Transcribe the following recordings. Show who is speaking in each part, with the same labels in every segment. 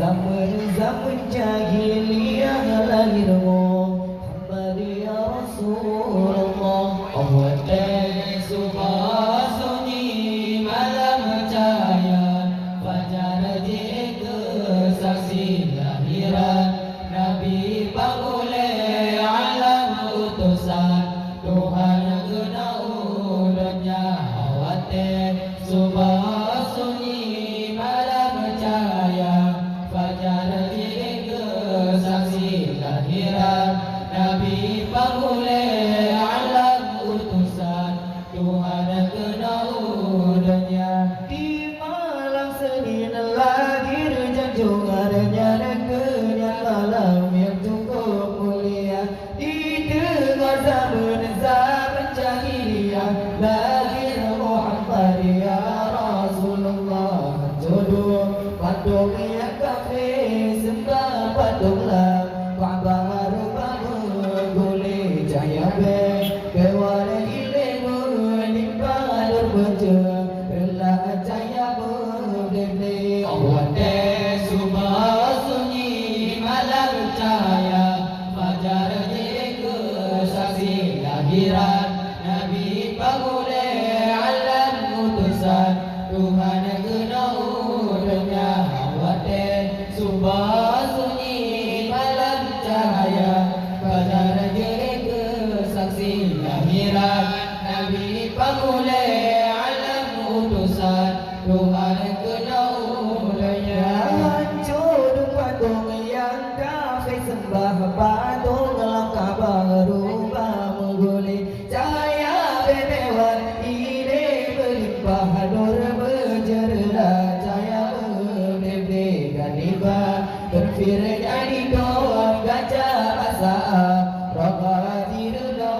Speaker 1: zaman jahiliyah lahirmu hamba ya Rasulullah. Allah suka sunyi malam cahaya fajar jika saksi lahiran Nabi pangule alam utusan Tuhan kena ulunnya awate subah sunyi malam cahaya fajar jika saksi lahiran Nabi pangule alam utusan Tuhan kena ulunnya di malam Senin lahir junjungannya negerinya malam yang cukup mulia di tengah zaman jahiliyah lahir Muhammad ya Rasulullah. Jodoh patung yang kafir sembah patunglah Ka'bah bergoleh jaya bewara ilmu nimba nur beja relah jaya berdene awate subah sunyi malam cahaya fajar jika saksi lahiran Nabi pangule alam utusan Tuhan kena ulunnya awate subah sunyi malam cahaya fajar jika saksi lahiran Nabi pangule alam utusan Tuhan kena ulunnya hancur patung yang kafir sembah patung dalam Ka'bah berubah menggoleh cahaya berdewan ide berlimpah nur berjerlah cahaya berdede ganiba berfir jadi doa gajah asal roga dirna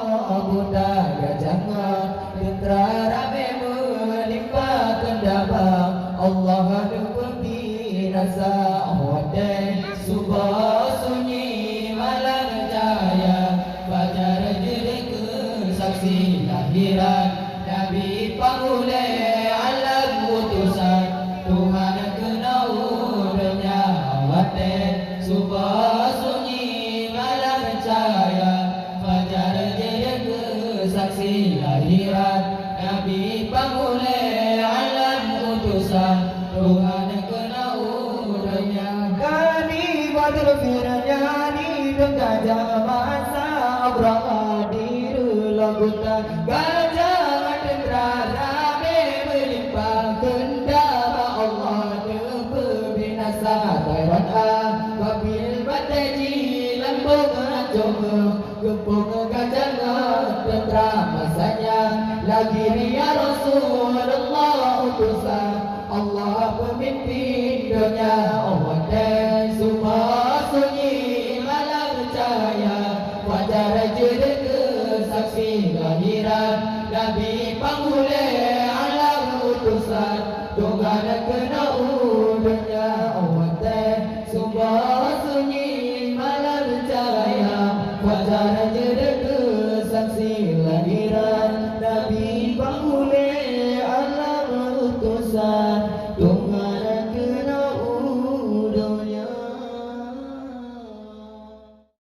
Speaker 1: buta gajangan tentara melimpah kendabang Allah dukti rasa awade subah sunyi malam cahaya fajar jika saksi lahiran Nabi pangule alam utusan Tuhan kena ulunnya awade subah sunyi malam cahaya fajar jika saksi lahiran Nabi pangule alam utusan Tuhan kena ulunnya kani badr firnyani gajah masa abraha diru laguta gajah tendra rame melimpah kendama Allah binasa Taiwan kabil bataji lambung coba gempung gajah tendra masanya lagi ya Rasulullah utusan Allah pemimpin dunia Allah subah sunyi malam cahaya fajar jika saksi lahiran Nabi pangule alam utusan Tuhan kena ulunnya Allah subah sunyi malam cahaya fajar jika saksi